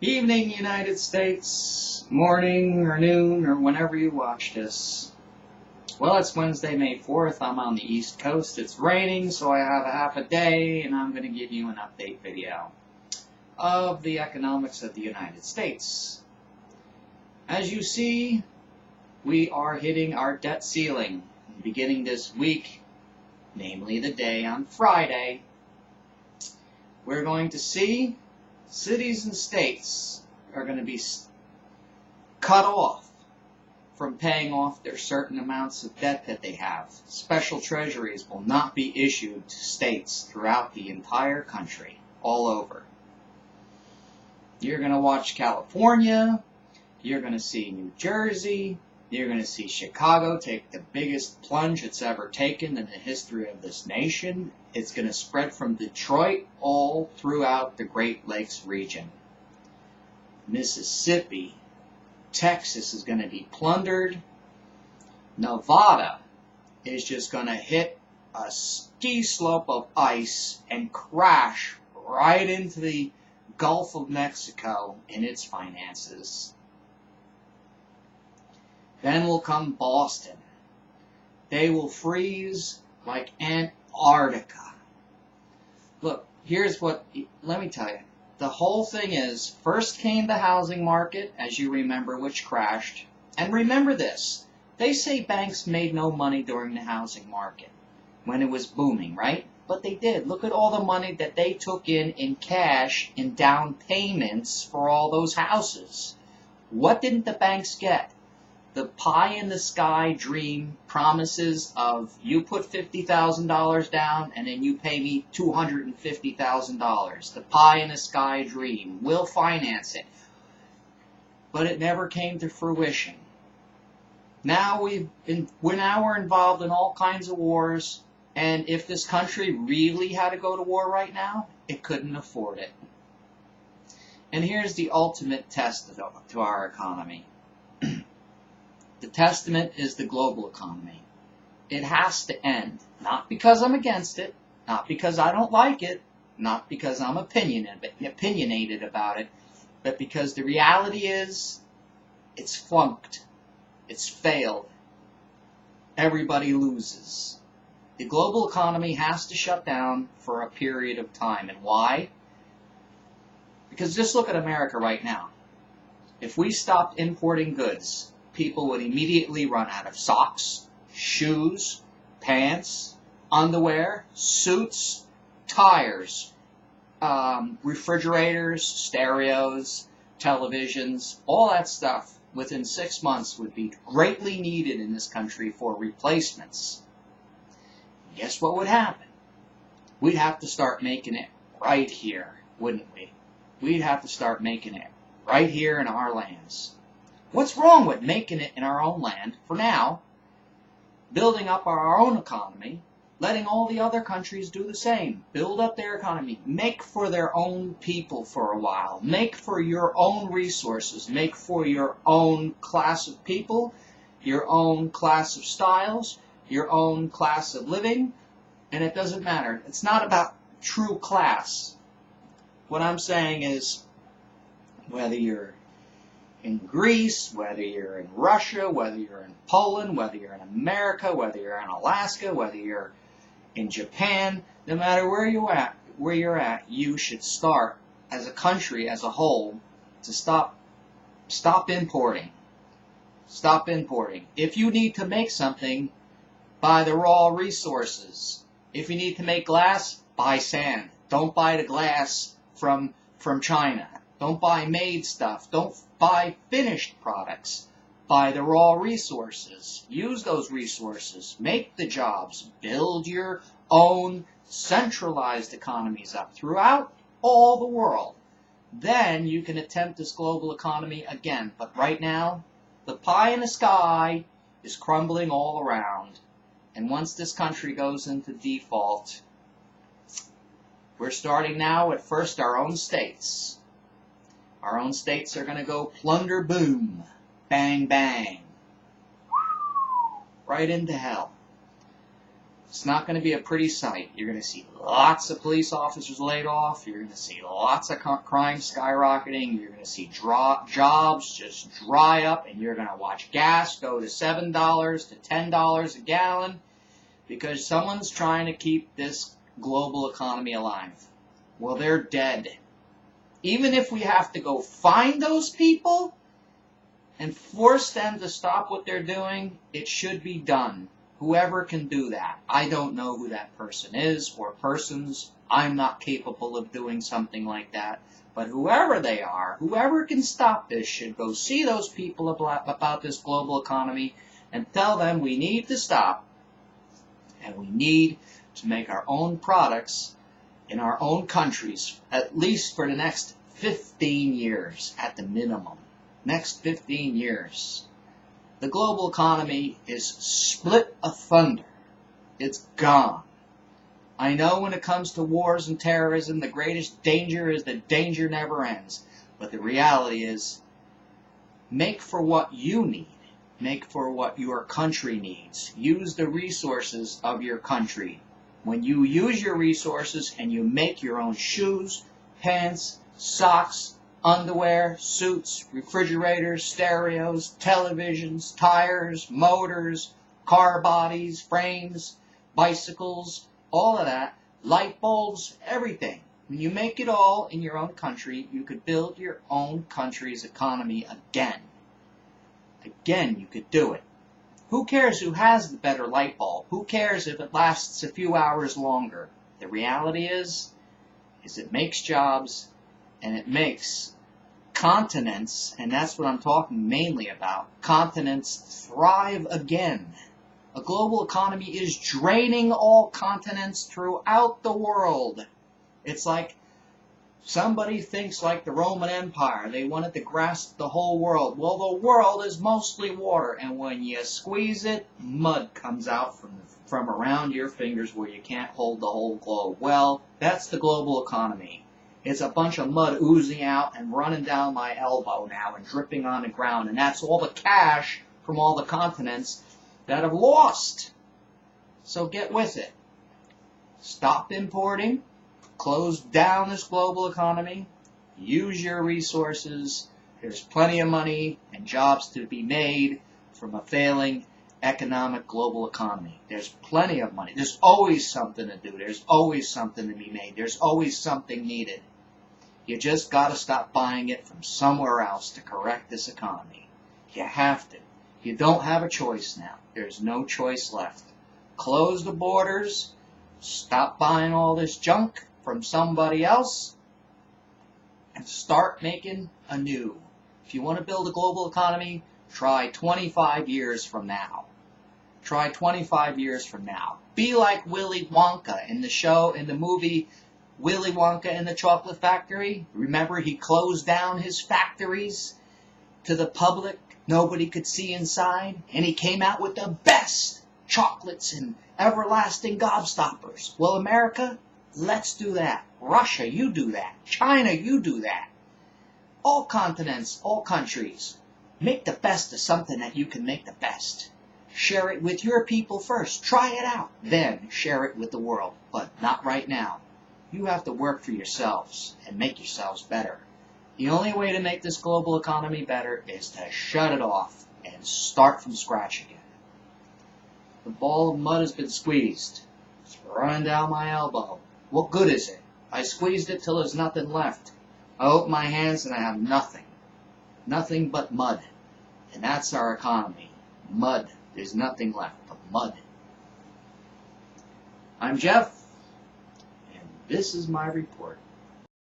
Evening, United States, morning or noon or whenever you watch this. Well, it's Wednesday, May 4th. I'm on the East Coast. It's raining, so I have a half a day, and I'm going to give you an update video of the economics of the United States. As you see, we are hitting our debt ceiling beginning this week, namely the day on Friday. We're going to see cities and states are going to be cut off from paying off their certain amounts of debt that they have. Special treasuries will not be issued to states throughout the entire country, all over. You're going to watch California, you're going to see New Jersey, you're going to see Chicago take the biggest plunge it's ever taken in the history of this nation. It's going to spread from Detroit all throughout the Great Lakes region. Mississippi, Texas is going to be plundered. Nevada is just going to hit a ski slope of ice and crash right into the Gulf of Mexico in its finances. Then will come Boston. They will freeze like Antarctica. Look, let me tell you. The whole thing is, first came the housing market, as you remember, which crashed. And remember this, they say banks made no money during the housing market when it was booming, right? But they did. Look at all the money that they took in cash in down payments for all those houses. What didn't the banks get? The pie-in-the-sky dream promises of you put $50,000 down and then you pay me $250,000. The pie-in-the-sky dream. We'll finance it. But it never came to fruition. Now we're involved in all kinds of wars, and if this country really had to go to war right now, it couldn't afford it. And here's the ultimate test to our economy. The testament is the global economy. It has to end. Not because I'm against it, not because I don't like it, not because I'm opinionated about it, but because the reality is it's flunked. It's failed. Everybody loses. The global economy has to shut down for a period of time. And why? Because just look at America right now. If we stopped importing goods, people would immediately run out of socks, shoes, pants, underwear, suits, tires, refrigerators, stereos, televisions, all that stuff within 6 months would be greatly needed in this country for replacements. Guess what would happen? We'd have to start making it right here, wouldn't we? We'd have to start making it right here in our lands. What's wrong with making it in our own land for now, building up our own economy, letting all the other countries do the same, build up their economy, make for their own people for a while, make for your own resources, make for your own class of people, your own class of styles, your own class of living, and it doesn't matter. It's not about true class. What I'm saying is, whether you're in Greece, whether you're in Russia, whether you're in Poland, whether you're in America, whether you're in Alaska, whether you're in Japan, no matter where you're at, you should start as a country as a whole to stop importing. Stop importing. If you need to make something, buy the raw resources. If you need to make glass, buy sand. Don't buy the glass from China. Don't buy made stuff. Don't buy finished products. Buy the raw resources. Use those resources. Make the jobs. Build your own centralized economies up throughout all the world. Then you can attempt this global economy again. But right now, the pie in the sky is crumbling all around. And once this country goes into default, we're starting now at first our own states. Our own states are going to go plunder boom, bang bang, right into hell. It's not going to be a pretty sight. You're going to see lots of police officers laid off. You're going to see lots of crime skyrocketing. You're going to see jobs just dry up, and you're going to watch gas go to $7 to $10 a gallon because someone's trying to keep this global economy alive. Well, they're dead. Even if we have to go find those people and force them to stop what they're doing, it should be done. Whoever can do that. I don't know who that person is or persons. I'm not capable of doing something like that. But whoever they are, whoever can stop this should go see those people about this global economy and tell them we need to stop and we need to make our own products in our own countries, at least for the next 15 years at the minimum. Next 15 years. The global economy is split asunder. It's gone. I know when it comes to wars and terrorism, the greatest danger is that danger never ends. But the reality is, make for what you need. Make for what your country needs. Use the resources of your country. When you use your resources and you make your own shoes, pants, socks, underwear, suits, refrigerators, stereos, televisions, tires, motors, car bodies, frames, bicycles, all of that, light bulbs, everything. When you make it all in your own country, you could build your own country's economy again. Again, you could do it. Who cares who has the better light bulb? Who cares if it lasts a few hours longer? The reality is it makes jobs and it makes continents, and that's what I'm talking mainly about, continents thrive again. A global economy is draining all continents throughout the world. It's like somebody thinks like the Roman Empire. They wanted to grasp the whole world. Well, the world is mostly water, and when you squeeze it, mud comes out from around your fingers where you can't hold the whole globe. Well, that's the global economy. It's a bunch of mud oozing out and running down my elbow now and dripping on the ground. And that's all the cash from all the continents that have lost. So get with it. Stop importing. Close down this global economy. Use your resources. There's plenty of money and jobs to be made from a failing economic global economy. There's plenty of money. There's always something to do. There's always something to be made. There's always something needed. You just got to stop buying it from somewhere else to correct this economy. You have to. You don't have a choice now. There's no choice left. Close the borders. Stop buying all this junk from somebody else. And start making anew. If you want to build a global economy, try 25 years from now. Try 25 years from now. Be like Willy Wonka in the movie Willy Wonka and the Chocolate Factory. Remember, he closed down his factories to the public. Nobody could see inside. And he came out with the best chocolates and everlasting gobstoppers. Well, America, let's do that. Russia, you do that. China, you do that. All continents, all countries. Make the best of something that you can make the best. Share it with your people first. Try it out. Then share it with the world. But not right now. You have to work for yourselves and make yourselves better. The only way to make this global economy better is to shut it off and start from scratch again. The ball of mud has been squeezed. It's running down my elbow. What good is it? I squeezed it till there's nothing left. I open my hands and I have nothing. Nothing but mud. And that's our economy. Mud. There's nothing left but mud. I'm Jeff, and this is my report.